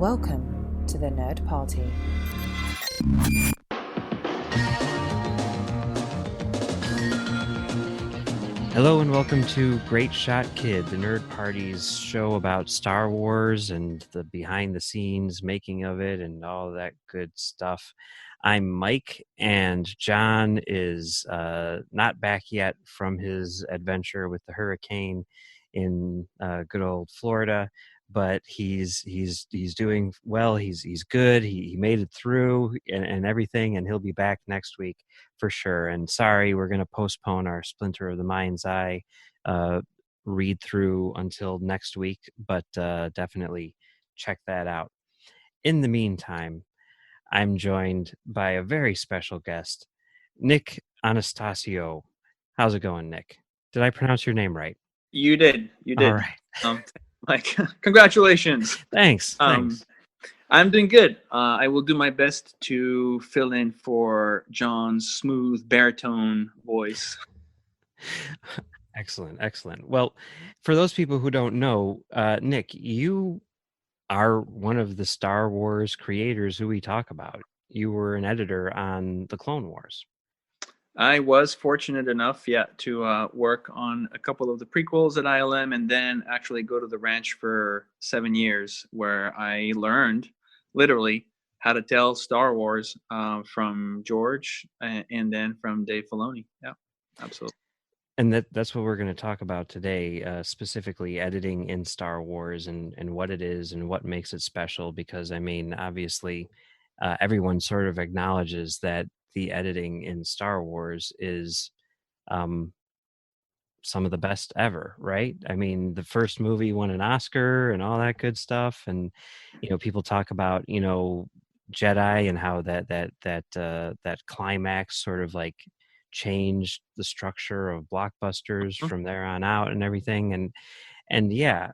Welcome to the Nerd Party. Hello and welcome to Great Shot Kid, the Nerd Party's show about Star Wars and the behind-the-scenes making of it and all that good stuff. I'm Mike, and John is not back yet from his adventure with the hurricane in good old Florida, but he's doing well. He's good. He made it through and everything, and he'll be back next week for sure. And sorry, we're going to postpone our Splinter of the Mind's Eye read through until next week, but definitely check that out. In the meantime, I'm joined by a very special guest, Nic Anastassiou. How's it going, Nick? Did I pronounce your name right? You did. All right. Mike, congratulations. Thanks. I'm doing good. I will do my best to fill in for John's smooth baritone voice. Excellent. Well, for those people who don't know, Nick, you are one of the Star Wars creators who we talk about. You were an editor on the Clone Wars. I was fortunate enough, to work on a couple of the prequels at ILM and then actually go to the ranch for 7 years, where I learned literally how to tell Star Wars from George and then from Dave Filoni. Yeah, absolutely. And that's what we're going to talk about today, specifically editing in Star Wars and what it is and what makes it special. Because, I mean, obviously, everyone sort of acknowledges that the editing in Star Wars is some of the best ever, right? I mean, the first movie won an Oscar and all that good stuff. And, people talk about, Jedi and how that climax sort of like changed the structure of blockbusters from there on out and everything. And yeah,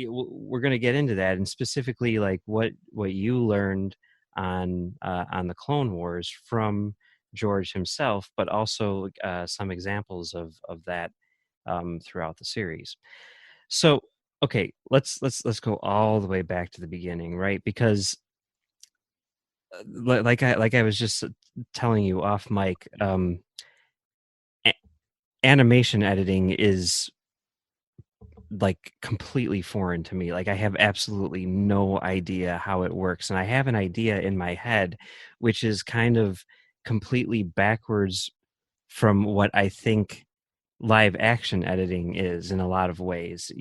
we're going to get into that, and specifically like what you learned on the Clone Wars from George himself, but also some examples of that throughout the series. So, okay, let's go all the way back to the beginning, right? Because like I was just telling you off mic, animation editing is like completely foreign to me. Like I have absolutely no idea how it works, and I have an idea in my head which is kind of completely backwards from what I think live action editing is in a lot of ways,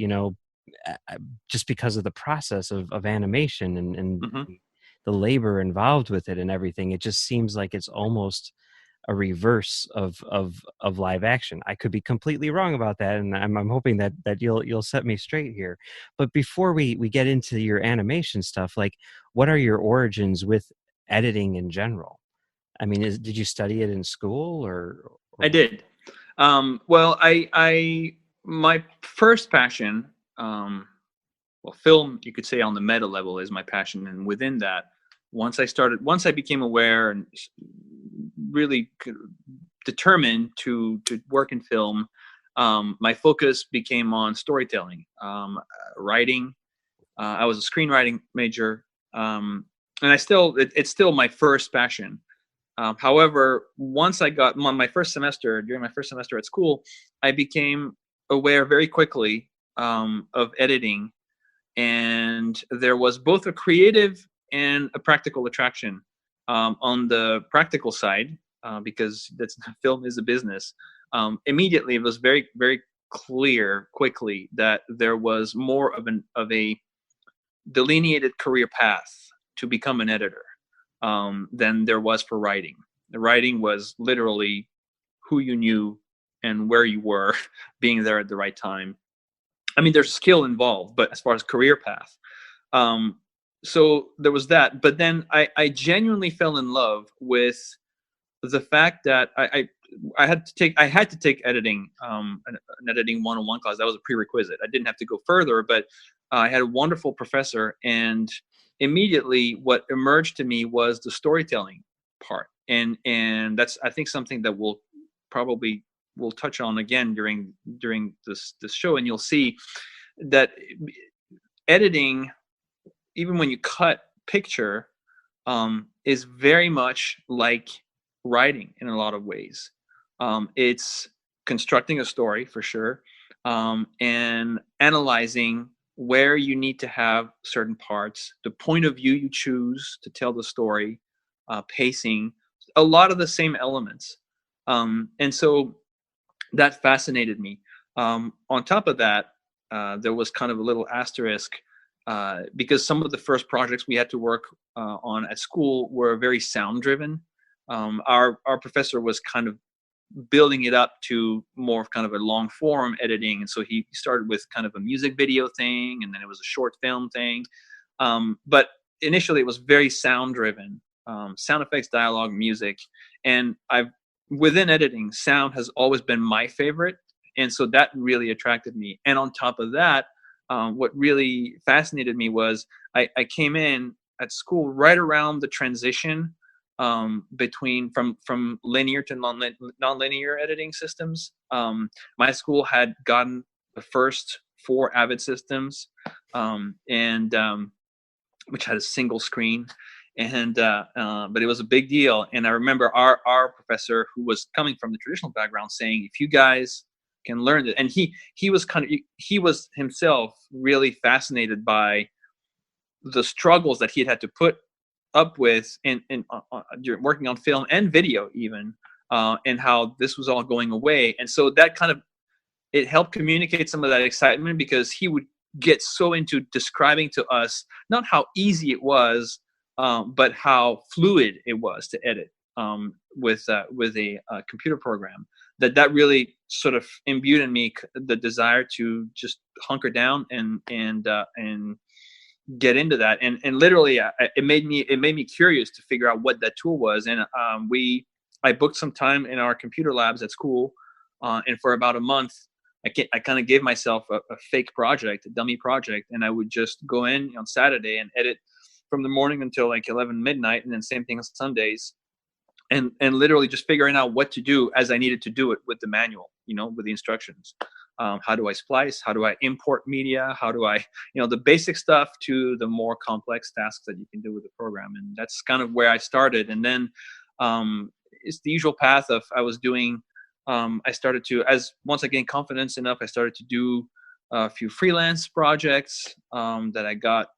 just because of the process of animation and the labor involved with it and everything. It just seems like it's almost a reverse of live action. I could be completely wrong about that, and I'm hoping that you'll set me straight here. But before we get into your animation stuff, like what are your origins with editing in general? I mean, did you study it in school or? I did. Well, I my first passion, film, you could say on the meta level, is my passion, and within that, once I became aware and really determined to work in film, my focus became on storytelling, writing. I was a screenwriting major, and it's still my first passion. However, once I got during my first semester at school, I became aware very quickly of editing, and there was both a creative and a practical attraction. On the practical side, because film is a business, immediately it was very, very clear quickly that there was more of a delineated career path to become an editor than there was for writing. The writing was literally who you knew and where you were, being there at the right time. I mean, there's skill involved, but as far as career path, so there was that. But then I genuinely fell in love with the fact that I had to take editing, an editing 101 class. That was a prerequisite. I didn't have to go further, but I had a wonderful professor, and immediately what emerged to me was the storytelling part, and that's, I think, something that we'll touch on again during this show, and you'll see that editing, even when you cut picture is very much like writing in a lot of ways. It's constructing a story for sure, and analyzing where you need to have certain parts, the point of view you choose to tell the story, pacing, a lot of the same elements. And so that fascinated me. On top of that, there was kind of a little asterisk because some of the first projects we had to work on at school were very sound driven. Our professor was kind of building it up to more of kind of a long form editing, and so he started with kind of a music video thing, and then it was a short film thing. But initially, it was very sound driven, sound effects, dialogue, music, and I've within editing, sound has always been my favorite, and so that really attracted me. And on top of that, what really fascinated me was I came in at school right around the transition between from linear to non-linear editing systems. My school had gotten the first 4 Avid systems, and which had a single screen, and but it was a big deal. And I remember our professor, who was coming from the traditional background, saying, if you guys can learn it, and he was himself really fascinated by the struggles that he had to put up with in working on film and video even, and how this was all going away. And so that kind of, it helped communicate some of that excitement, because he would get so into describing to us not how easy it was, but how fluid it was to edit with a computer program. That really sort of imbued in me the desire to just hunker down and get into that. And literally, it made me curious to figure out what that tool was. And I booked some time in our computer labs at school, and for about a month, I kind of gave myself a fake project, a dummy project, and I would just go in on Saturday and edit from the morning until like 11 midnight, and then same thing on Sundays, and literally just figuring out what to do as I needed to do it with the manual, with the instructions. How do I splice? How do I import media? How do I, the basic stuff to the more complex tasks that you can do with the program. And that's kind of where I started. And then it's the usual path of I was doing, I started to, once I gained confidence enough, I started to do a few freelance projects that I got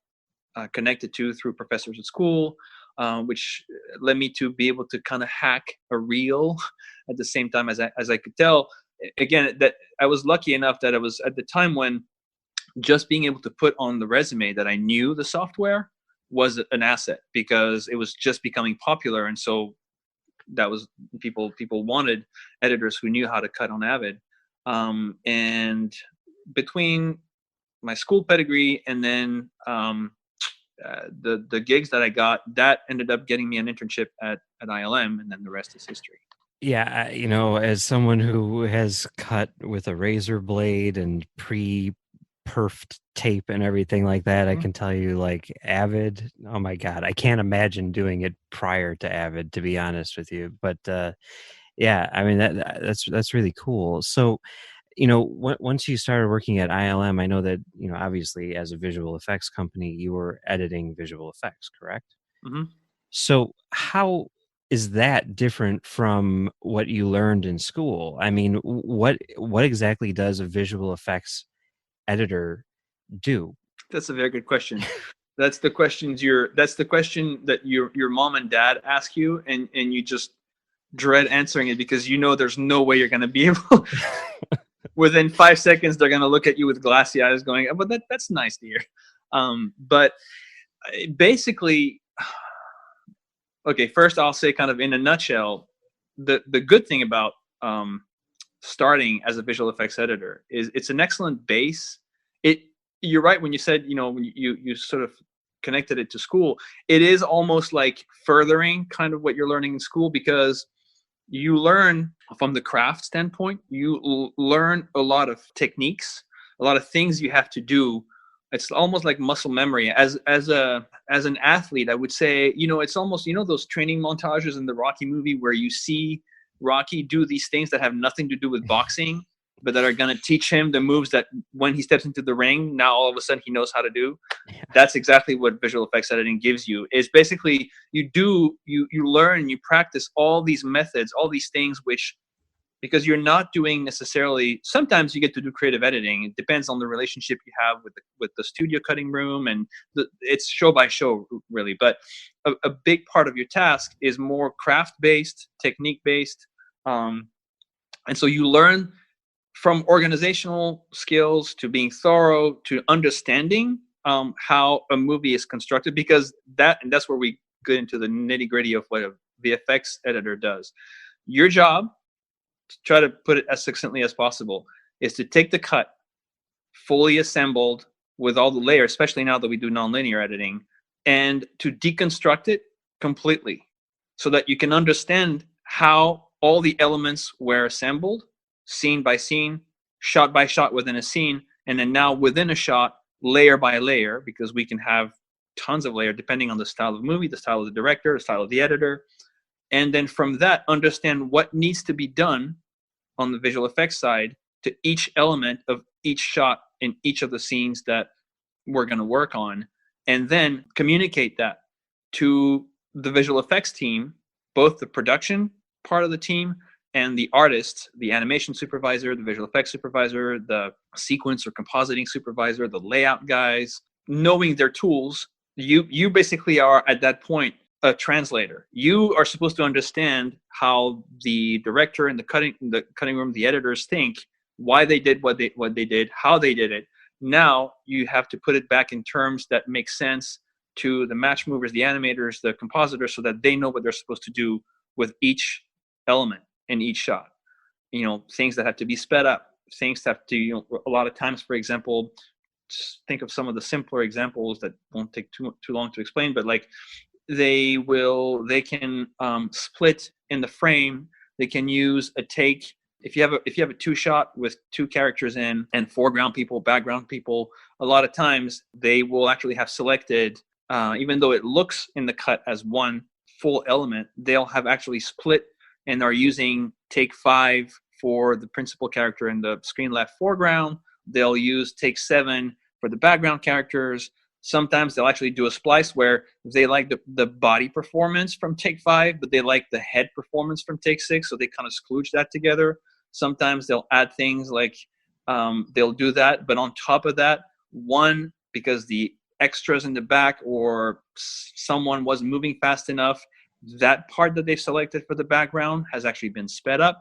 connected to through professors at school, which led me to be able to kind of hack a reel at the same time as I could tell. Again, that I was lucky enough that I was at the time when just being able to put on the resume that I knew the software was an asset, because it was just becoming popular. And so that was people wanted editors who knew how to cut on Avid. And between my school pedigree and then the gigs that I got, that ended up getting me an internship at ILM, and then the rest is history. Yeah, as someone who has cut with a razor blade and pre-perfed tape and everything like that, I can tell you, like, Avid, oh my God, I can't imagine doing it prior to Avid, to be honest with you. But yeah, I mean, that's really cool. So, once you started working at ILM, I know that, obviously as a visual effects company, you were editing visual effects, correct? Mm-hmm. So how is that different from what you learned in school? I mean, what exactly does a visual effects editor do? That's a very good question. That's the question that your mom and dad ask you, and you just dread answering it, because there's no way you're going to be able. Within 5 seconds, they're going to look at you with glassy eyes, going, "Oh, but that's nice to hear." But basically, okay, first I'll say, kind of in a nutshell, the good thing about starting as a visual effects editor is it's an excellent base. You're right when you said, when you sort of connected it to school. It is almost like furthering kind of what you're learning in school, because you learn from the craft standpoint. You learn a lot of techniques, a lot of things you have to do. It's almost like muscle memory. As an athlete, I would say, it's almost, those training montages in the Rocky movie where you see Rocky do these things that have nothing to do with boxing, but that are going to teach him the moves that when he steps into the ring, now all of a sudden he knows how to do. Yeah. That's exactly what visual effects editing gives you. Is basically you learn, you practice all these methods, all these things, which, because you're not doing necessarily, sometimes you get to do creative editing. It depends on the relationship you have with the studio cutting room, and it's show by show really. But a big part of your task is more craft based, technique based, and so you learn from organizational skills to being thorough to understanding how a movie is constructed, because that's where we get into the nitty gritty of what a VFX editor does. Your job, to try to put it as succinctly as possible, is to take the cut fully assembled with all the layers, especially now that we do nonlinear editing, and to deconstruct it completely so that you can understand how all the elements were assembled, scene by scene, shot by shot within a scene, and then now within a shot, layer by layer, because we can have tons of layers depending on the style of the movie, the style of the director, the style of the editor. And then from that, understand what needs to be done on the visual effects side to each element of each shot in each of the scenes that we're going to work on, and then communicate that to the visual effects team, both the production part of the team and the artist, the animation supervisor, the visual effects supervisor, the sequence or compositing supervisor, the layout guys. Knowing their tools, you basically are at that point a translator. You are supposed to understand how the director and the cutting room, the editors think, why they did what they did, how they did it. Now you have to put it back in terms that make sense to the match movers, the animators, the compositors, so that they know what they're supposed to do with each element in each shot. Things that have to be sped up, things that have to, a lot of times, for example, think of some of the simpler examples that won't take too long to explain, but like they can split in the frame. They can use a take. If you have a two shot with two characters in and foreground people, background people, a lot of times they will actually have selected, even though it looks in the cut as one full element, they'll have actually split and are using take 5 for the principal character in the screen left foreground. They'll use take 7 for the background characters. Sometimes they'll actually do a splice where they like the body performance from take 5, but they like the head performance from take 6, so they kind of sklooge that together. Sometimes they'll add things like they'll do that, but on top of that, one, because the extras in the back or someone wasn't moving fast enough, that part that they've selected for the background has actually been sped up.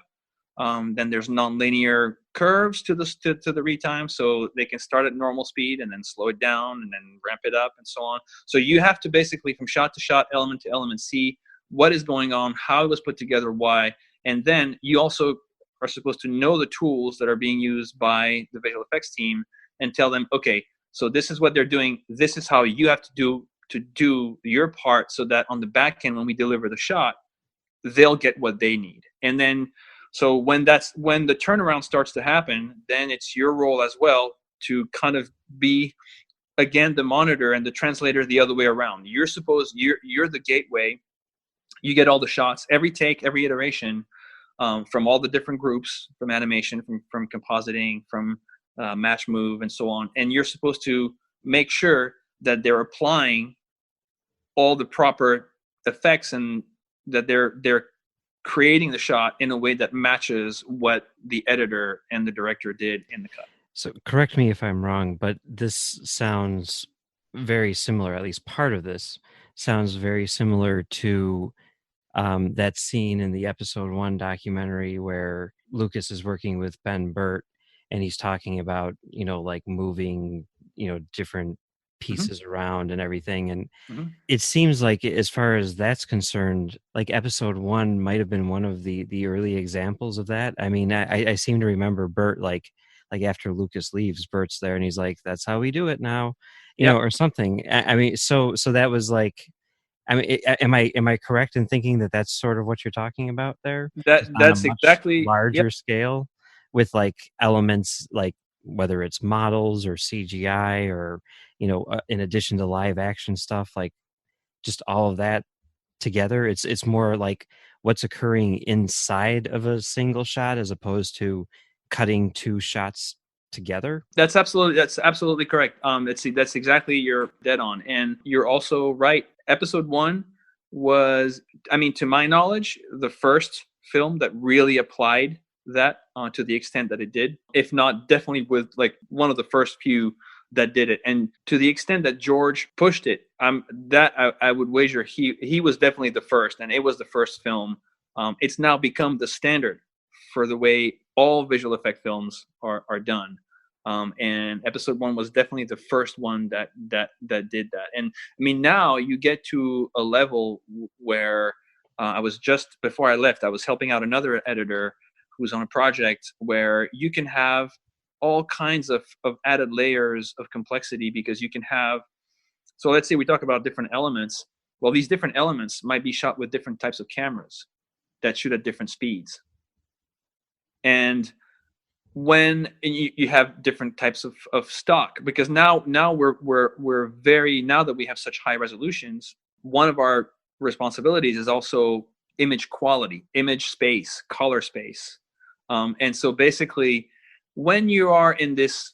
Then there's nonlinear curves to the retime, so they can start at normal speed and then slow it down and then ramp it up and so on. So you have to basically, from shot to shot, element to element, see what is going on, how it was put together, why, and then you also are supposed to know the tools that are being used by the visual effects team and tell them, okay, so this is what they're doing. This is how you have to do your part, so that on the back end, when we deliver the shot, they'll get what they need. And then, so when the turnaround starts to happen, then it's your role as well to kind of be, again, the monitor and the translator the other way around. You're the gateway. You get all the shots, every take, every iteration, from all the different groups, from animation, from compositing, from match move, and so on. And you're supposed to make sure that they're applying all the proper effects and that they're creating the shot in a way that matches what the editor and the director did in the cut. So correct me if I'm wrong, but this sounds very similar, at least part of this sounds very similar to that scene in the episode 1 documentary where Lucas is working with Ben Burt and he's talking about, like moving, different pieces around and everything. And it seems like, as far as that's concerned, like episode 1 might have been one of the early examples of that. I mean, I seem to remember Burt, like after Lucas leaves, Burt's there and he's like, that's how we do it now, or something. I mean, so that was like, I mean, am I correct in thinking that that's sort of what you're talking about there? That's On a much exactly larger scale, with like elements like whether it's models or CGI or in addition to live action stuff, like just all of that together. It's more like what's occurring inside of a single shot as opposed to cutting two shots together? That's absolutely correct. That's exactly, you're dead on, and you're also right. Episode 1 was, I mean, to my knowledge, the first film that really applied that to the extent that it did. If not, definitely with like one of the first few that did it, and to the extent that George pushed it, I would wager he was definitely the first, and it was the first film. It's now become the standard for the way all visual effect films are done. And episode 1 was definitely the first one that did that. And I mean, now you get to a level where I was, just before I left, I was helping out another editor who's on a project where you can have all kinds of added layers of complexity, because you can have, so let's say we talk about different elements. Well, these different elements might be shot with different types of cameras that shoot at different speeds. And when you have different types of stock, because now we're very, now that we have such high resolutions, one of our responsibilities is also image quality, image space, color space. And so basically, when you are in this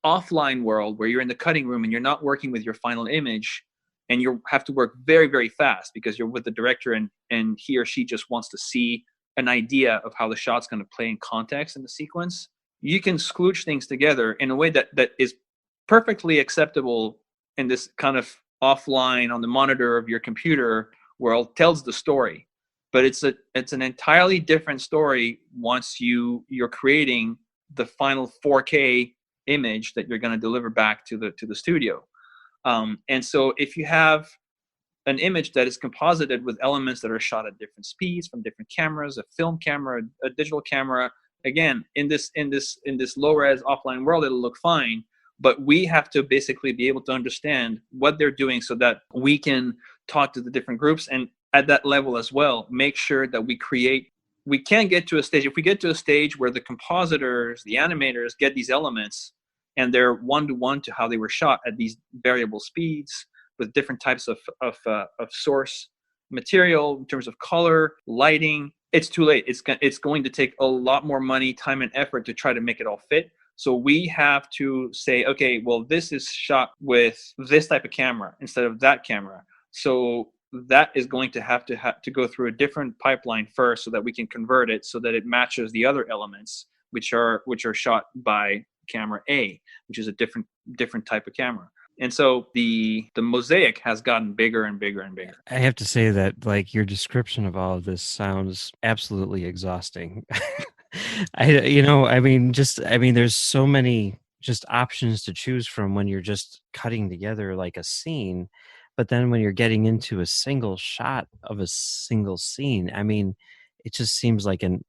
offline world where you're in the cutting room and you're not working with your final image, and you have to work very, very fast because you're with the director, and he or she just wants to see an idea of how the shot's going to play in context in the sequence, you can skloosh things together in a way that is perfectly acceptable in this kind of offline on the monitor of your computer world, tells the story. But it's an entirely different story once you're creating the final 4K image that you're going to deliver back to the studio. And so if you have an image that is composited with elements that are shot at different speeds from different cameras, a film camera, a digital camera, again, in this low res offline world, it'll look fine. But we have to basically be able to understand what they're doing so that we can talk to the different groups, and at that level as well, make sure that we can get to a stage. If we get to a stage where the compositors, the animators get these elements and they're one-to-one to how they were shot at these variable speeds with different types of source material in terms of color, lighting, it's too late. It's going to take a lot more money, time, and effort to try to make it all fit. So we have to say, okay, well, this is shot with this type of camera instead of that camera. So that is going to have to go through a different pipeline first, so that we can convert it so that it matches the other elements, which are shot by camera A, which is a different type of camera. And so the mosaic has gotten bigger and bigger and bigger. I have to say that, like, your description of all of this sounds absolutely exhausting. There's so many just options to choose from when you're just cutting together like a scene, but then when you're getting into a single shot of a single scene, I mean, it just seems like an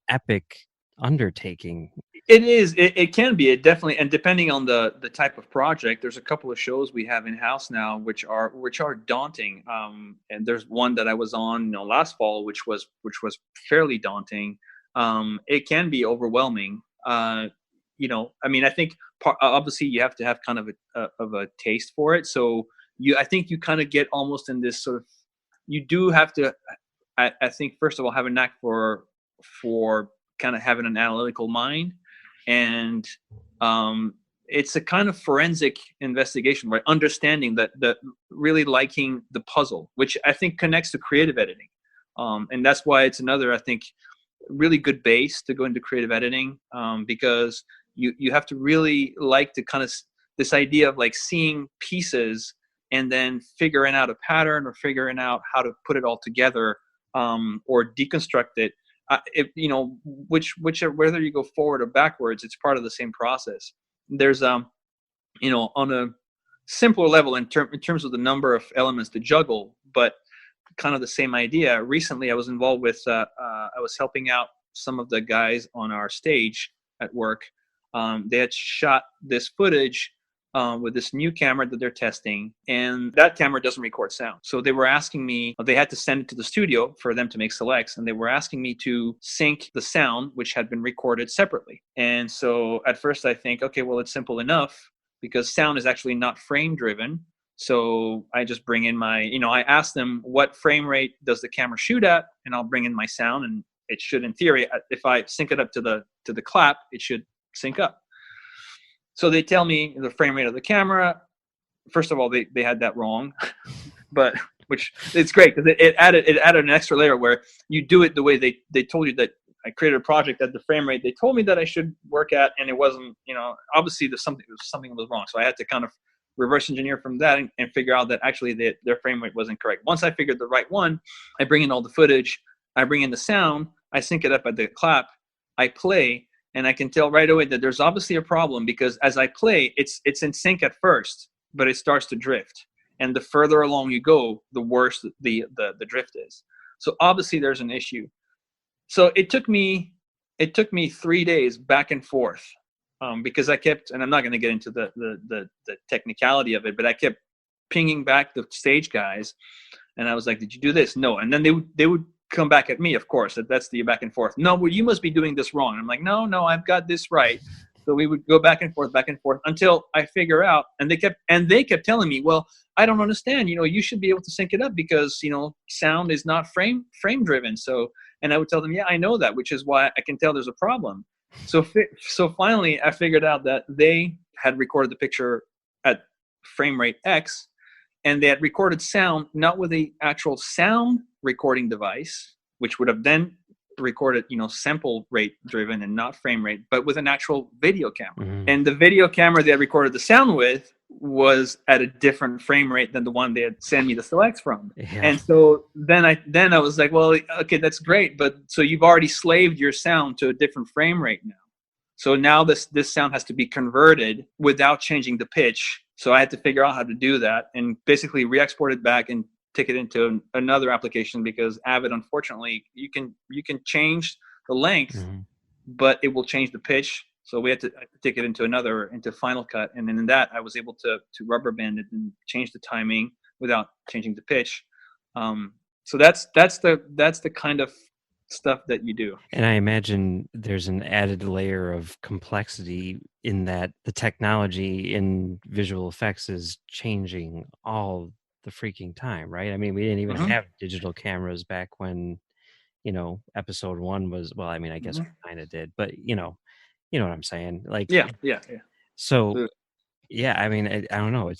epic undertaking. It is. It can be. It definitely, and depending on the type of project, there's a couple of shows we have in house now which are daunting. And there's one that I was on, last fall, which was fairly daunting. It can be overwhelming. I think obviously you have to have kind of a taste for it. So I think you kind of get almost in this sort of, you do have to, I think, first of all, have a knack for kind of having an analytical mind. And it's a kind of forensic investigation, right? Understanding that really liking the puzzle, which I think connects to creative editing. And that's why it's another, I think, really good base to go into creative editing, because you have to really like to kind of this idea of like seeing pieces and then figuring out a pattern or figuring out how to put it all together, or deconstruct it. Whether you go forward or backwards, it's part of the same process. There's on a simpler level in terms of the number of elements to juggle, but kind of the same idea. Recently, I was involved with I was helping out some of the guys on our stage at work. They had shot this footage with this new camera that they're testing, and that camera doesn't record sound. So they were asking me, they had to send it to the studio for them to make selects, and they were asking me to sync the sound, which had been recorded separately. And so at first I think, okay, well, it's simple enough because sound is actually not frame driven. So I just bring in my, I ask them what frame rate does the camera shoot at, and I'll bring in my sound, and it should, in theory, if I sync it up to the to the clap, it should sync up. So they tell me the frame rate of the camera. First of all, they had that wrong, but which it's great because it added an extra layer where you do it the way they told you that. I created a project at the frame rate they told me that I should work at, and it wasn't, obviously something was wrong. So I had to kind of reverse engineer from that and figure out that actually their frame rate wasn't correct. Once I figured the right one, I bring in all the footage, I bring in the sound, I sync it up at the clap, I play, and I can tell right away that there's obviously a problem because as I play, it's in sync at first, but it starts to drift. And the further along you go, the worse the drift is. So obviously there's an issue. So it took me 3 days back and forth because I kept, and I'm not going to get into the technicality of it, but I kept pinging back the stage guys, and I was like, "Did you do this?" No, and then they would come back at me. Of course, that's the back and forth. No, well, you must be doing this wrong. And I'm like, no, I've got this right. So we would go back and forth until I figure out. And they kept telling me, well, I don't understand. You should be able to sync it up because sound is not frame driven. So. And I would tell them, yeah, I know that, which is why I can tell there's a problem. So finally, I figured out that they had recorded the picture at frame rate X, and they had recorded sound not with the actual sound recording device, which would have then recorded, sample rate driven and not frame rate, but with an actual video camera. Mm-hmm. And the video camera they had recorded the sound with was at a different frame rate than the one they had sent me the selects from. Yeah. And so then I was like, well, okay, that's great, but so you've already slaved your sound to a different frame rate now. So now this sound has to be converted without changing the pitch. So I had to figure out how to do that and basically re-export it back and take it into another application because Avid, unfortunately, you can change the length, mm-hmm. but it will change the pitch. So we had to take it into Final Cut, and then in that I was able to rubber band it and change the timing without changing the pitch. So that's the kind of stuff that you do. And I imagine there's an added layer of complexity in that the technology in visual effects is changing all the freaking time, right? I mean, we didn't even mm-hmm. have digital cameras back when, episode 1 was, well, I mean, I guess mm-hmm. we kind of did, but you know what I'm saying? Like, yeah. So, yeah, I mean, I don't know.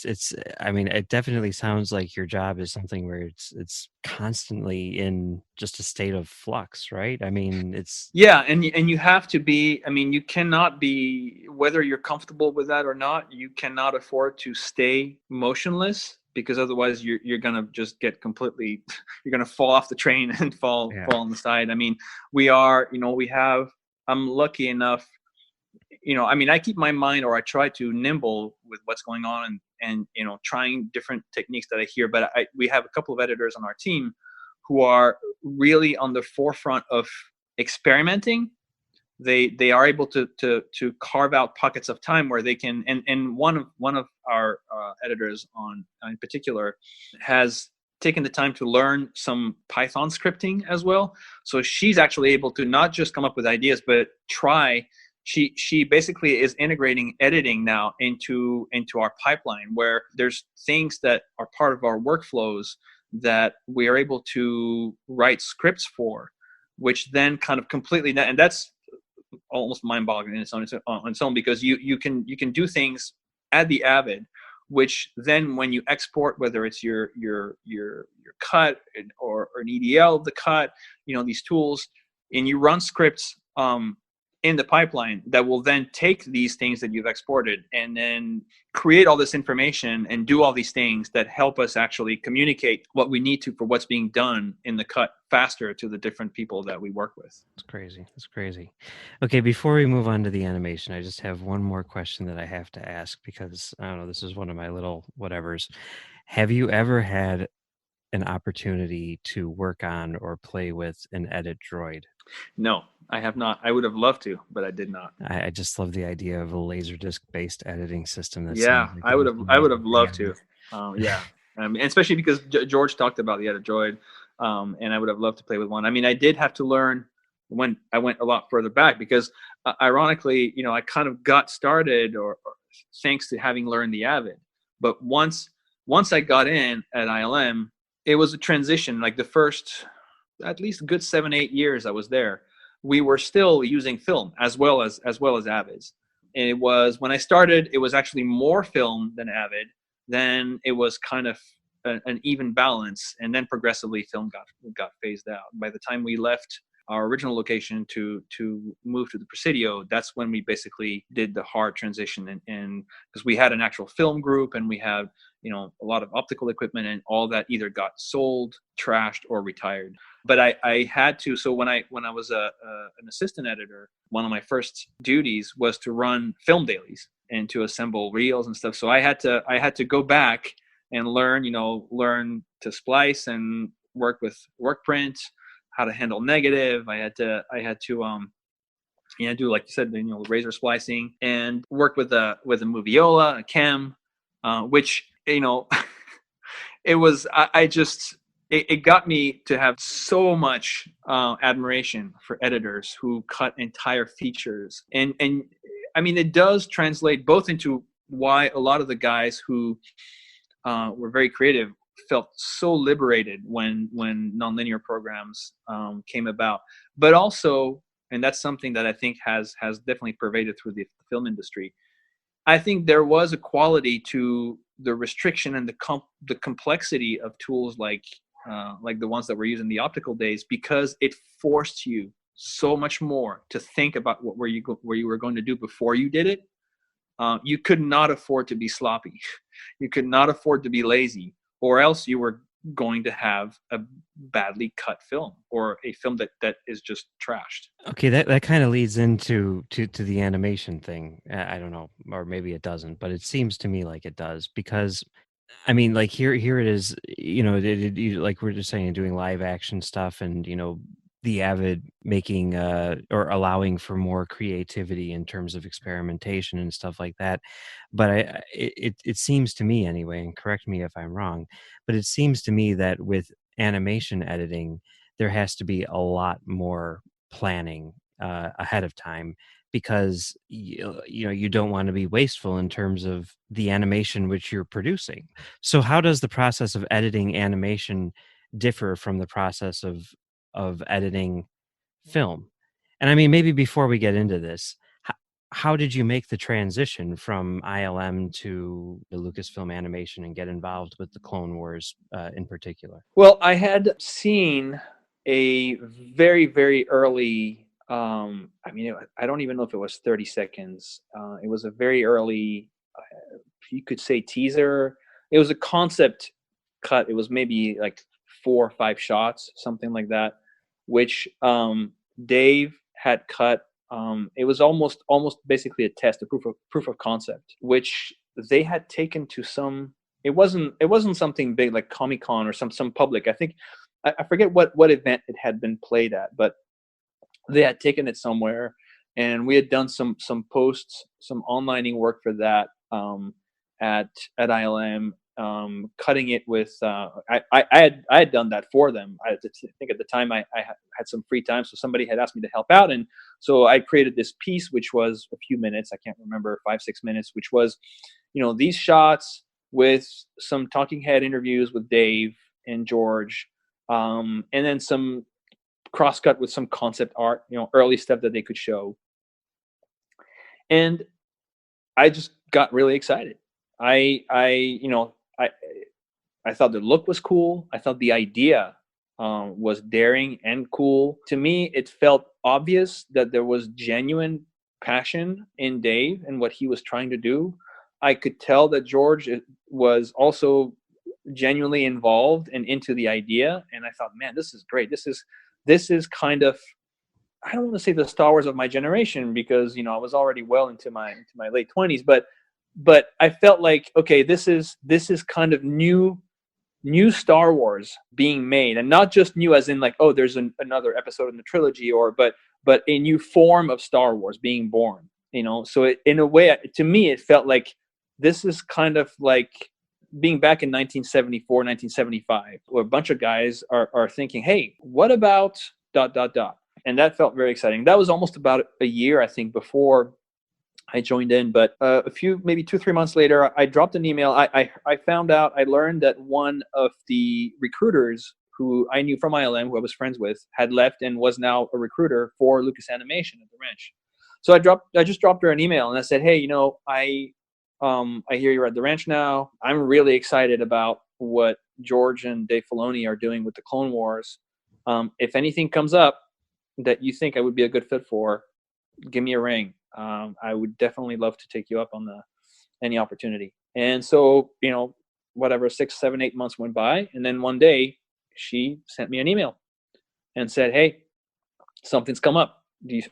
I mean, it definitely sounds like your job is something where it's constantly in just a state of flux, right? I mean, it's. Yeah. And you have to be, I mean, you cannot be, whether you're comfortable with that or not, you cannot afford to stay motionless because otherwise you're going to just get completely, you're going to fall off the train and fall on the side. I mean, I'm lucky enough, I mean, I keep my mind, or I try to nimble with what's going on and trying different techniques that I hear. But we have a couple of editors on our team who are really on the forefront of experimenting. They are able to carve out pockets of time where they can. And one of our editors in particular has taken the time to learn some Python scripting as well. So she's actually able to not just come up with ideas, but try. She basically is integrating editing now into our pipeline where there's things that are part of our workflows that we are able to write scripts for, which then kind of completely, and that's almost mind-boggling in its own because you can do things at the Avid, which then when you export, whether it's your cut or an EDL of the cut, these tools, and you run scripts in the pipeline that will then take these things that you've exported and then create all this information and do all these things that help us actually communicate what we need to for what's being done in the cut faster to the different people that we work with. It's crazy. Okay, before we move on to the animation, I just have one more question that I have to ask because, I don't know, this is one of my little whatevers. Have you ever had an opportunity to work on or play with an edit droid? No, I have not. I would have loved to, but I did not. I just love the idea of a Laserdisc based editing system. Yeah, I would have loved to. Especially because George talked about the edit droid, and I would have loved to play with one. I mean, I did have to learn when I went a lot further back because, ironically, I kind of got started or thanks to having learned the Avid. But once I got in at ILM, it was a transition. Like the first, at least a good 7-8 years I was there, we were still using film as well as Avids. And it was, when I started, it was actually more film than Avid. Then it was kind of an even balance, and then progressively film got phased out. By the time we left our original location to move to the Presidio, that's when we basically did the hard transition, and because we had an actual film group, and we had, you know, a lot of optical equipment, and all that either got sold, trashed, or retired. But I had to, so when I was an assistant editor, one of my first duties was to run film dailies and to assemble reels and stuff. So I had to go back and learn to splice and work with work print, how to handle negative. I had to do, like you said, razor splicing, and work with a Moviola, a Chem, which, it was, it got me to have so much admiration for editors who cut entire features. And I mean, it does translate both into why a lot of the guys who were very creative felt so liberated when nonlinear programs came about, but also, and that's something that I think has definitely pervaded through the film industry, I think there was a quality to the restriction and the complexity of tools like the ones that were used in the optical days, because it forced you so much more to think about where you were going to do before you did it. You could not afford to be sloppy. You could not afford to be lazy, or else you were going to have a badly cut film, or a film that is just trashed. Okay, that kind of leads into the animation thing. I don't know, or maybe it doesn't, but it seems to me like it does, because I mean, like here it is, like we're just saying, doing live action stuff, and the Avid making or allowing for more creativity in terms of experimentation and stuff like that. But it seems to me anyway, and correct me if I'm wrong, but it seems to me that with animation editing, there has to be a lot more planning ahead of time, because you don't want to be wasteful in terms of the animation which you're producing. So how does the process of editing animation differ from the process of editing film? And I mean, maybe before we get into this, how did you make the transition from ILM to the Lucasfilm Animation and get involved with the Clone Wars in particular? Well, I had seen a very, very early, I don't even know if it was 30 seconds. It was a very early, you could say, teaser. It was a concept cut. It was maybe like 4 or 5 shots, something like that, which Dave had cut. It was almost basically a test, a proof of concept, which they had taken to some. It wasn't something big like Comic-Con or some public. I think I forget what event it had been played at, but they had taken it somewhere, and we had done some posts, some onlining work for that at ILM, cutting it with. I had done that for them. I think at the time I had some free time, so somebody had asked me to help out, and so I created this piece, which was a few minutes. I can't remember, 5-6 minutes, which was, these shots with some talking head interviews with Dave and George, and then some cross-cut with some concept art, early stuff that they could show. And I just got really excited. I thought the look was cool. I thought the idea was daring and cool. To me, it felt obvious that there was genuine passion in Dave and what he was trying to do. I could tell that George was also genuinely involved and into the idea. And I thought, man, this is great. This is kind of, I don't want to say the Star Wars of my generation, because I was already well into my late 20s, but I felt like, okay, this is kind of new Star Wars being made, and not just new as in like, oh, there's another episode in the trilogy, but a new form of Star Wars being born. So in a way, to me, it felt like this is kind of like being back in 1974, 1975, where a bunch of guys are thinking, hey, what about ... And that felt very exciting. That was almost about a year, I think, before I joined in. But maybe 2-3 months later, I dropped an email. I found out, I learned that one of the recruiters who I knew from ILM, who I was friends with, had left and was now a recruiter for Lucas Animation at the ranch. So I just dropped her an email and I said, hey, I hear you're at the ranch now. I'm really excited about what George and Dave Filoni are doing with the Clone Wars. If anything comes up that you think I would be a good fit for, give me a ring. I would definitely love to take you up on any opportunity. And so, whatever, 6, 7, 8 months went by. And then one day she sent me an email and said, hey, something's come up.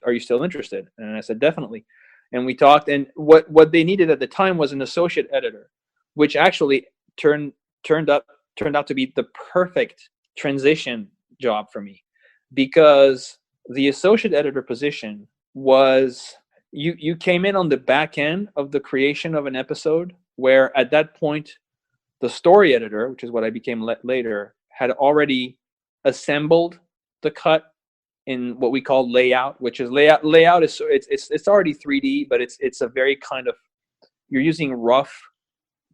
Are you still interested? And I said, definitely. And we talked, and what they needed at the time was an associate editor, which actually turned out to be the perfect transition job for me, because the associate editor position was, you came in on the back end of the creation of an episode, where at that point the story editor, which is what I became later, had already assembled the cut in what we call layout, which is layout is, it's already 3D, but it's a very kind of, you're using rough,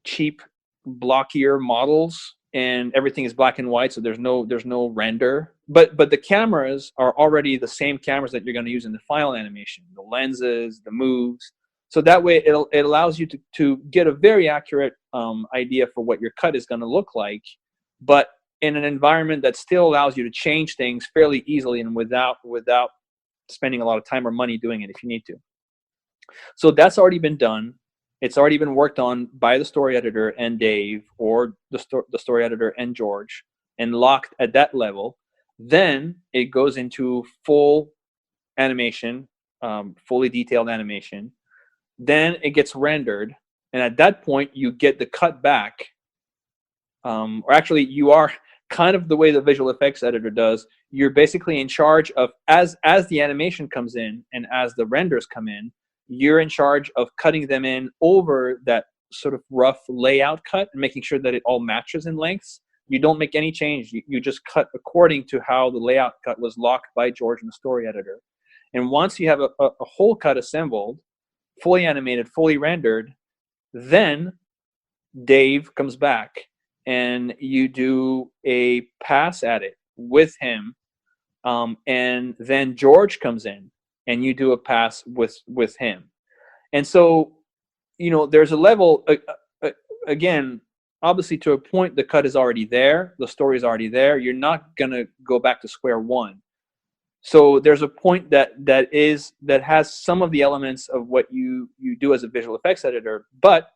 cheap, blockier models, and everything is black and white, so there's no render, but the cameras are already the same cameras that you're going to use in the final animation, the lenses, the moves. So that way it allows you to get a very accurate idea for what your cut is going to look like, but in an environment that still allows you to change things fairly easily and without spending a lot of time or money doing it if you need to. So that's already been done. It's already been worked on by the story editor and Dave, or the story editor and George, and locked at that level. Then it goes into full animation, fully detailed animation. Then it gets rendered, and at that point you get the cut back. Or actually, you are kind of the way the visual effects editor does. You're basically in charge of, as the animation comes in and as the renders come in, you're in charge of cutting them in over that sort of rough layout cut and making sure that it all matches in lengths. You don't make any change. You just cut according to how the layout cut was locked by George and the story editor. And once you have a whole cut assembled, fully animated, fully rendered, then Dave comes back and you do a pass at it with him, and then George comes in and you do a pass with him. And so, there's a level, again, obviously to a point, the cut is already there, the story is already there, you're not going to go back to square one. So there's a point that has some of the elements of what you do as a visual effects editor, but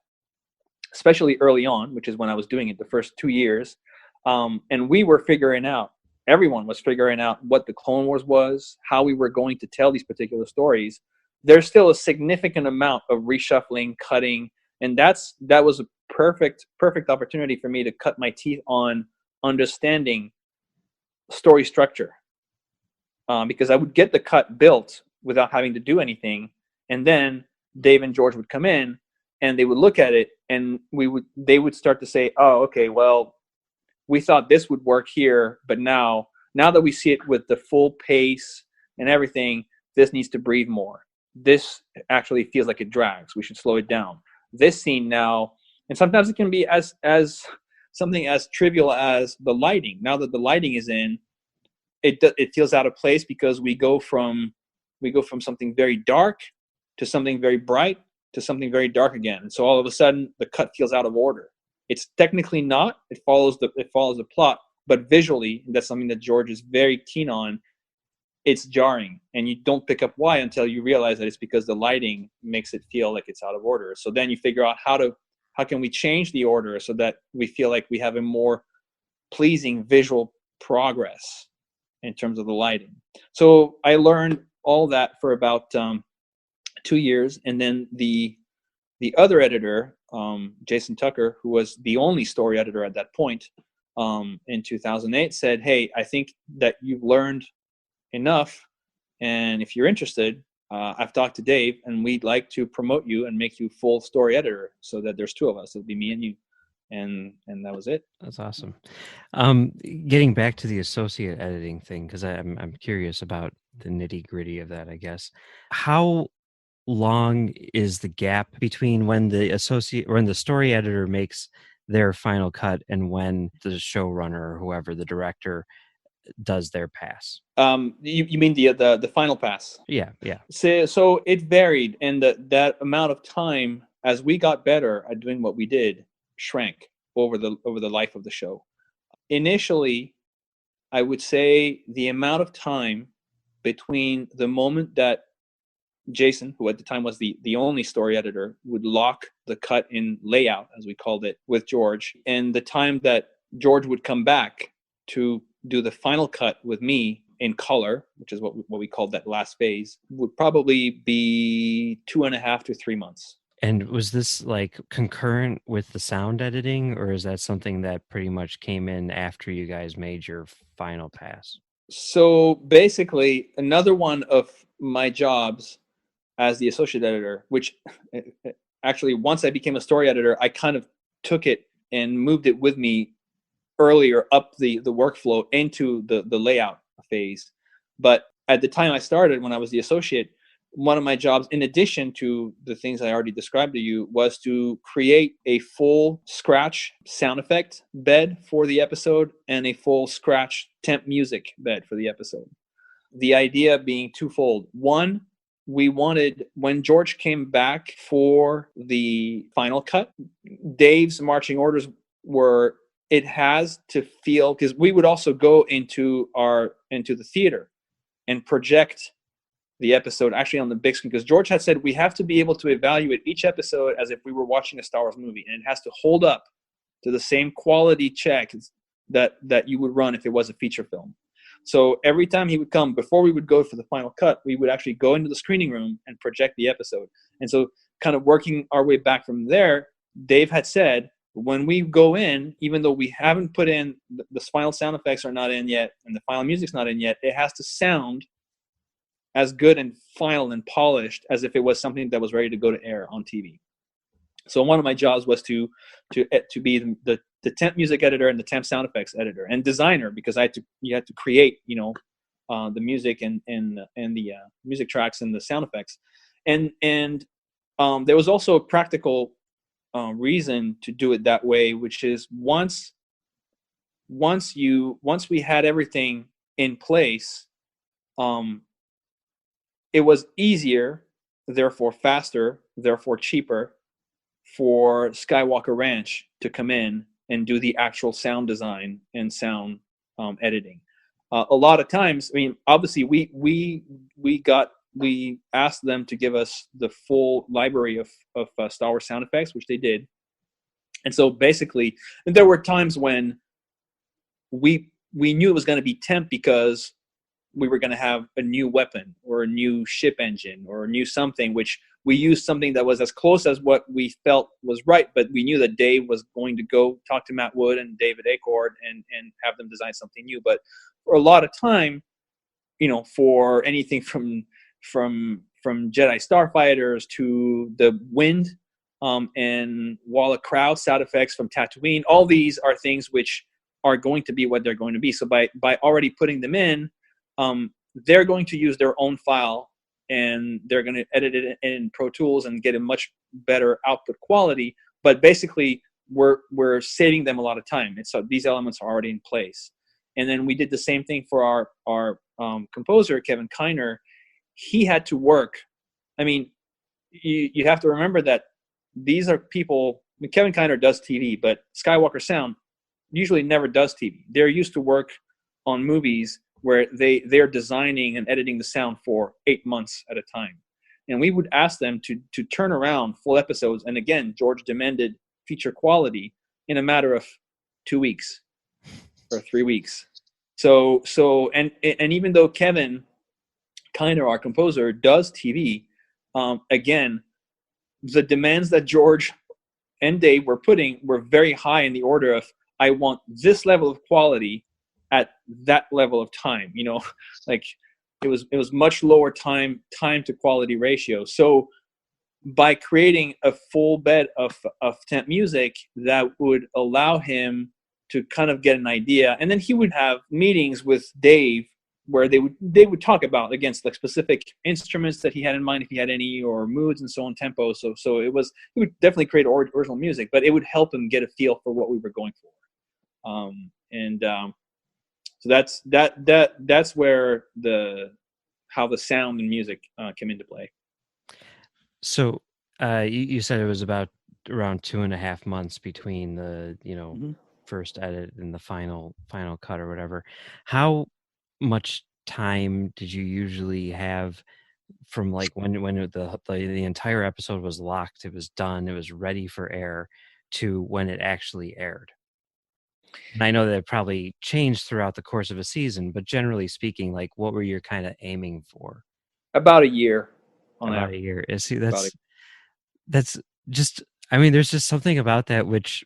especially early on, which is when I was doing it the first 2 years, and we were figuring out, everyone was figuring out what the Clone Wars was, how we were going to tell these particular stories. There's still a significant amount of reshuffling, cutting, and that was a perfect opportunity for me to cut my teeth on understanding story structure, because I would get the cut built without having to do anything, and then Dave and George would come in and they would look at it, and they would start to say, oh, okay, well, we thought this would work here, but now that we see it with the full pace and everything, this needs to breathe more. This actually feels like it drags. We should slow it down. This scene now, and sometimes it can be as something as trivial as the lighting. Now that the lighting is in, it feels out of place, because we go from something very dark to something very bright to something very dark again. And so all of a sudden the cut feels out of order. It's technically not. It follows the plot, but visually, and that's something that George is very keen on, it's jarring, and you don't pick up why until you realize that it's because the lighting makes it feel like it's out of order. So then you figure out how can we change the order so that we feel like we have a more pleasing visual progress in terms of the lighting. So I learned all that for about 2 years, and then the other editor, Jason Tucker, who was the only story editor at that point, in 2008, said, hey, I think that you've learned enough, and if you're interested, I've talked to Dave, and we'd like to promote you and make you full story editor, so that there's two of us. It'll be me and you. And that was it. That's awesome. Getting back to the associate editing thing, because I'm curious about the nitty gritty of that, I guess. How long is the gap between when the story editor makes their final cut and when the showrunner or whoever, the director, does their pass? You mean the final pass? Yeah. So it varied, and that amount of time as we got better at doing what we did shrank over the life of the show. Initially, I would say the amount of time between the moment that Jason, who at the time was the only story editor, would lock the cut in layout, as we called it, with George, and the time that George would come back to do the final cut with me in color, which is what we called that last phase, would probably be 2.5 to 3 months. And was this like concurrent with the sound editing, or is that something that pretty much came in after you guys made your final pass? So basically, another one of my jobs as the associate editor, which actually once I became a story editor, I kind of took it and moved it with me earlier up the workflow into the layout phase. But at the time I started, when I was the associate, one of my jobs, in addition to the things I already described to you, was to create a full scratch sound effect bed for the episode and a full scratch temp music bed for the episode. The idea being twofold. One, we wanted, when George came back for the final cut, Dave's marching orders were, it has to feel, because we would also go into the theater and project the episode actually on the big screen, because George had said we have to be able to evaluate each episode as if we were watching a Star Wars movie, and it has to hold up to the same quality check that you would run if it was a feature film. So every time he would come, before we would go for the final cut, we would actually go into the screening room and project the episode. And so kind of working our way back from there, Dave had said, when we go in, even though we haven't put in, the final sound effects are not in yet, and the final music's not in yet, it has to sound as good and final and polished as if it was something that was ready to go to air on TV. So one of my jobs was to be the temp music editor and the temp sound effects editor and designer, because you had to create, the music and the music tracks and the sound effects, and there was also a practical reason to do it that way, which is once we had everything in place, it was easier, therefore faster, therefore cheaper, for Skywalker Ranch to come in and do the actual sound design and sound editing. A lot of times, I mean, obviously we asked them to give us the full library of Star Wars sound effects, which they did. And so basically, and there were times when we knew it was going to be temp because we were going to have a new weapon or a new ship engine or a new something, which we used something that was as close as what we felt was right, but we knew that Dave was going to go talk to Matt Wood and David Acord and have them design something new. But for a lot of time, for anything from Jedi Starfighters to the wind and Wall of Crowd sound effects from Tatooine, all these are things which are going to be what they're going to be. So by already putting them in, they're going to use their own file and they're going to edit it in Pro Tools and get a much better output quality. But basically, we're saving them a lot of time. And so these elements are already in place. And then we did the same thing for our composer, Kevin Kiner. He had to work. I mean, you have to remember that these are people. I mean, Kevin Kiner does TV, but Skywalker Sound usually never does TV. They're used to work on movies where they're designing and editing the sound for 8 months at a time. And we would ask them to turn around full episodes. And again, George demanded feature quality in a matter of 2 weeks or 3 weeks. So and even though Kevin Kiner, our composer, does TV, again, the demands that George and Dave were putting were very high in the order of, I want this level of quality at that level of time. Like it was much lower time to quality ratio. So by creating a full bed of temp music, that would allow him to kind of get an idea, and then he would have meetings with Dave where they would talk about against like specific instruments that he had in mind, if he had any, or moods and so on, tempo. So he would definitely create original music, but it would help him get a feel for what we were going for. And so that's where how the sound and music came into play. So you said it was about around 2.5 months between the first edit and the final cut or whatever. How much time did you usually have from like when the entire episode was locked, it was done, it was ready for air, to when it actually aired? And I know that it probably changed throughout the course of a season, but generally speaking, like what were you kind of aiming for? About a year on About average. a year. See, About that's just, I mean, there's just something about that which,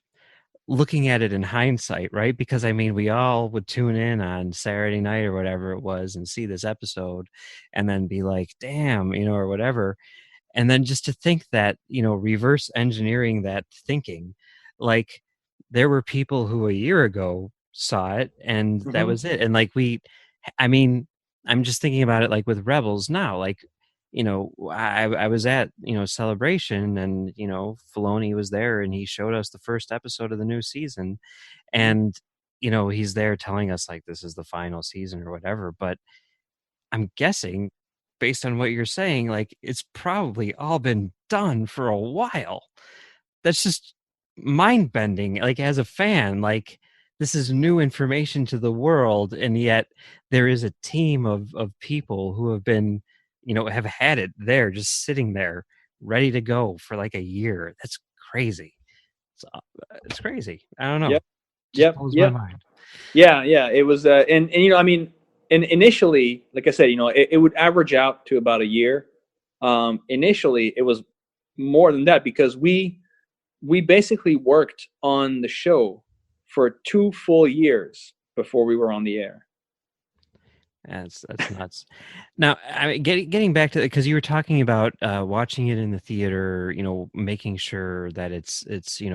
looking at it in hindsight, right? Because I mean, we all would tune in on Saturday night or whatever it was and see this episode and then be like, damn, or whatever. And then just to think that, reverse engineering that thinking, like there were people who a year ago saw it and that was it. And like I mean, I'm just thinking about it like with Rebels now, like, I was at, Celebration, and, Filoni was there and he showed us the first episode of the new season. And, he's there telling us like this is the final season or whatever. But I'm guessing, based on what you're saying, like it's probably all been done for a while. That's just mind bending. Like as a fan, like this is new information to the world, and yet there is a team of people who have been, have had it there, just sitting there, ready to go for like a year. That's crazy. It's crazy. I don't know. Yep. Just Yep. blows my Yep. mind. Yeah. It was, and I mean, and initially, like I said, it would average out to about a year. Initially, it was more than that because we basically worked on the show for 2 full years before we were on the air. That's nuts. Now, I mean, getting back to, because you were talking about watching it in the theater, making sure that it's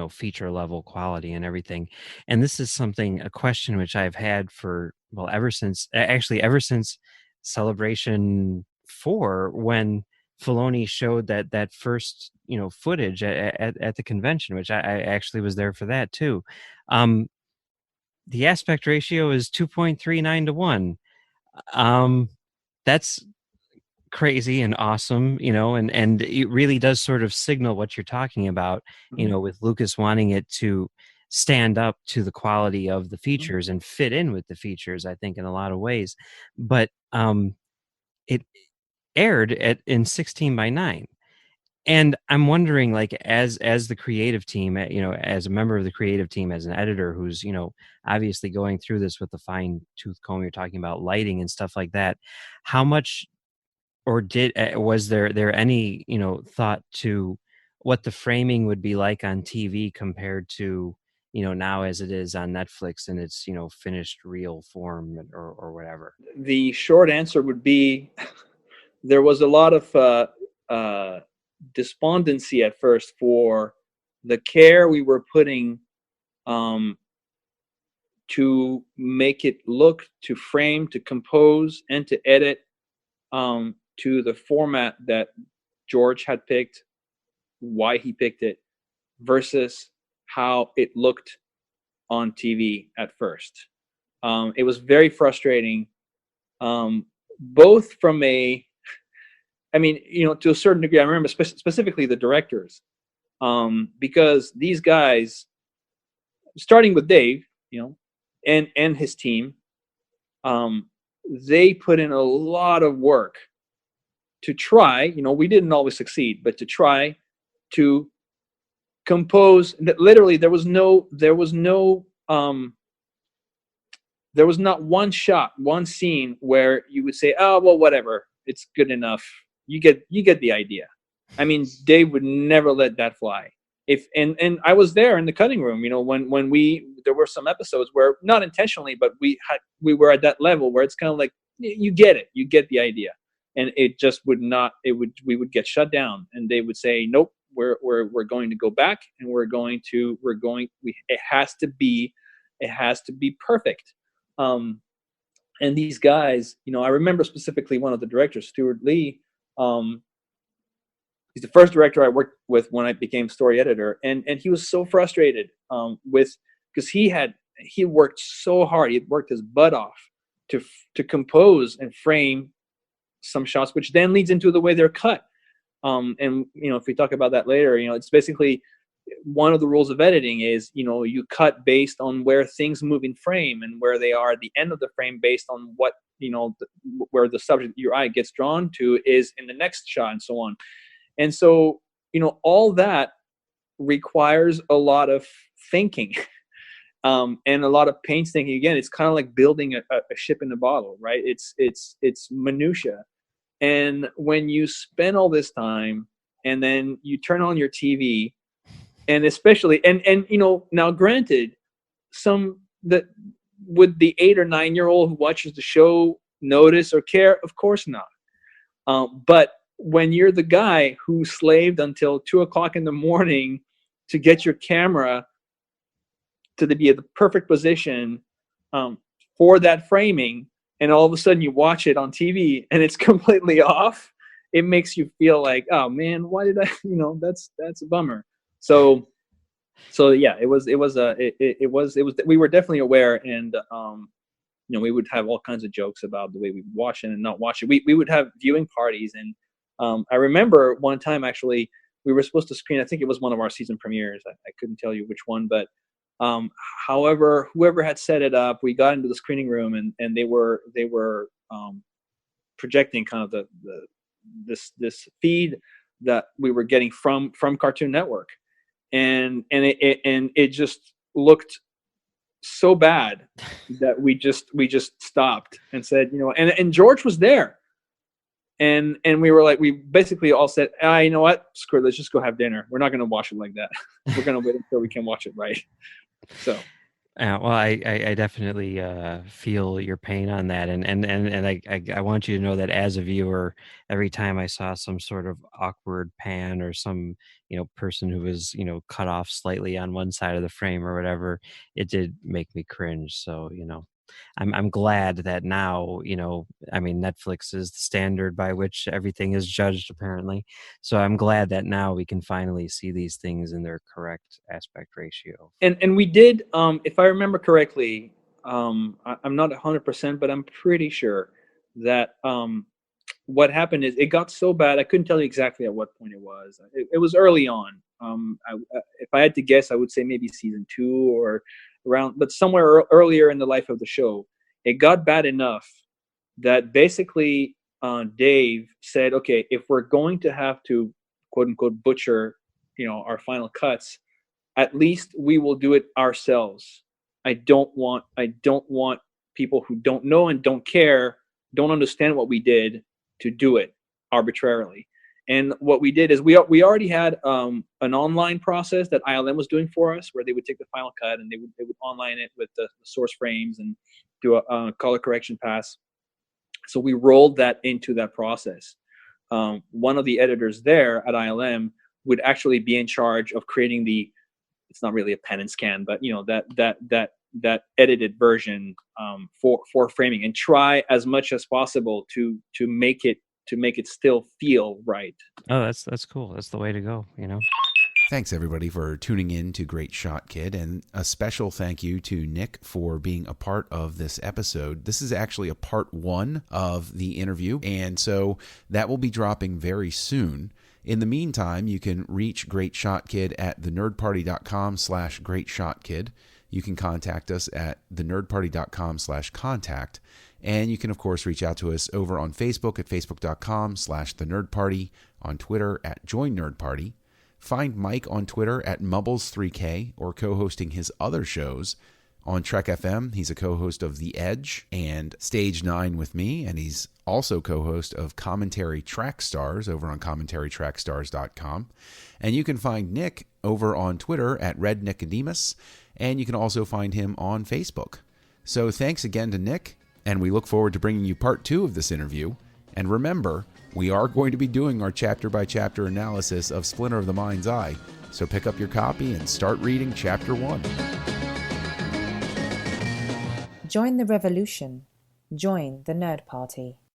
feature level quality and everything. And this is a question which I've had for, well, ever since Celebration 4, when Filoni showed that first footage at the convention, which I actually was there for that too. The aspect ratio is 2.39 to 1. That's crazy and awesome, and it really does sort of signal what you're talking about, with Lucas wanting it to stand up to the quality of the features and fit in with the features, I think, in a lot of ways. But it aired in 16:9. And I'm wondering, like, as the creative team, as a member of the creative team, as an editor who's, obviously going through this with the fine tooth comb, you're talking about lighting and stuff like that, how much, or was there any, thought to what the framing would be like on TV compared to, now as it is on Netflix in its, finished reel form, or whatever? The short answer would be there was a lot of despondency at first for the care we were putting to make it look, to frame, to compose, and to edit to the format that George had picked, why he picked it, versus how it looked on TV at first. It was very frustrating, both from to a certain degree. I remember specifically the directors, because these guys, starting with Dave, and his team, they put in a lot of work to try. We didn't always succeed, but to try to compose. Literally, there was not one shot, one scene where you would say, "Oh, well, whatever, it's good enough." You get the idea. I mean, Dave would never let that fly. And I was there in the cutting room, when there were some episodes where, not intentionally, but we were at that level where it's kind of like, you get it, you get the idea, and it just would not. We would get shut down, and they would say, "Nope, we're going to go back, and it has to be perfect." And these guys, I remember specifically one of the directors, Stuart Lee. He's the first director I worked with when I became story editor, and he was so frustrated because he worked so hard. He had worked his butt off to compose and frame some shots, which then leads into the way they're cut. And if we talk about that later, it's basically one of the rules of editing is, you cut based on where things move in frame and where they are at the end of the frame based on what, where the subject, your eye gets drawn to is in the next shot and so on. And so, all that requires a lot of thinking and a lot of painstaking. Again, it's kind of like building a ship in a bottle, right? It's minutia. And when you spend all this time and then you turn on your TV, and especially, and now granted, would the 8 or 9-year-old who watches the show notice or care? Of course not. But when you're the guy who slaved until 2:00 in the morning to get your camera to be at the perfect position for that framing, and all of a sudden you watch it on TV and it's completely off, it makes you feel like, oh man, why did I? That's a bummer. So yeah, it was. We were definitely aware, and we would have all kinds of jokes about the way we watch it and not watch it. We would have viewing parties, and I remember one time actually we were supposed to screen. I think it was one of our season premieres. I couldn't tell you which one, but however, whoever had set it up, we got into the screening room, and they were projecting kind of this feed that we were getting from Cartoon Network. And it just looked so bad that we just stopped and said, and George was there, and we were like, we basically all said, you know what, screw it, let's just go have dinner. We're not going to watch it like that. We're going to wait until we can watch it right. So. Well, I definitely feel your pain on that, and I want you to know that as a viewer, every time I saw some sort of awkward pan or some person who was cut off slightly on one side of the frame or whatever, it did make me cringe. So I'm glad that now Netflix is the standard by which everything is judged apparently. So I'm glad that now we can finally see these things in their correct aspect ratio. And we did, if I remember correctly, I'm not 100%, but I'm pretty sure that what happened is it got so bad. I couldn't tell you exactly at what point it was. It was early on. If I had to guess, I would say maybe season 2 or around, but somewhere earlier in the life of the show. It got bad enough that basically Dave said, okay, if we're going to have to quote unquote butcher our final cuts, at least we will do it ourselves. I don't want people who don't know and don't care, don't understand what we did, to do it arbitrarily. And what we did is we already had an online process that ILM was doing for us, where they would take the final cut and they would online it with the source frames and do a color correction pass. So we rolled that into that process. One of the editors there at ILM would actually be in charge of creating it's not really a pen and scan, but that edited version for framing, and try as much as possible to make it still feel right. Oh, that's cool. That's the way to go, Thanks, everybody, for tuning in to Great Shot Kid, and a special thank you to Nic for being a part of this episode. This is actually a part 1 of the interview, and so that will be dropping very soon. In the meantime, you can reach Great Shot Kid at thenerdparty.com/greatshotkid. You can contact us at thenerdparty.com/contact. And you can, of course, reach out to us over on Facebook at facebook.com/thenerdparty, on Twitter at joinnerdparty. Find Mike on Twitter at Mubbles3K, or co-hosting his other shows on Trek FM. He's a co-host of The Edge and Stage 9 with me, and he's also co-host of Commentary Track Stars over on commentarytrackstars.com. And you can find Nic over on Twitter at Red Nicodemus, and you can also find him on Facebook. So thanks again to Nic, and we look forward to bringing you part 2 of this interview. And remember, we are going to be doing our chapter-by-chapter analysis of Splinter of the Mind's Eye, so pick up your copy and start reading Chapter 1. Join the revolution. Join the Nerd Party.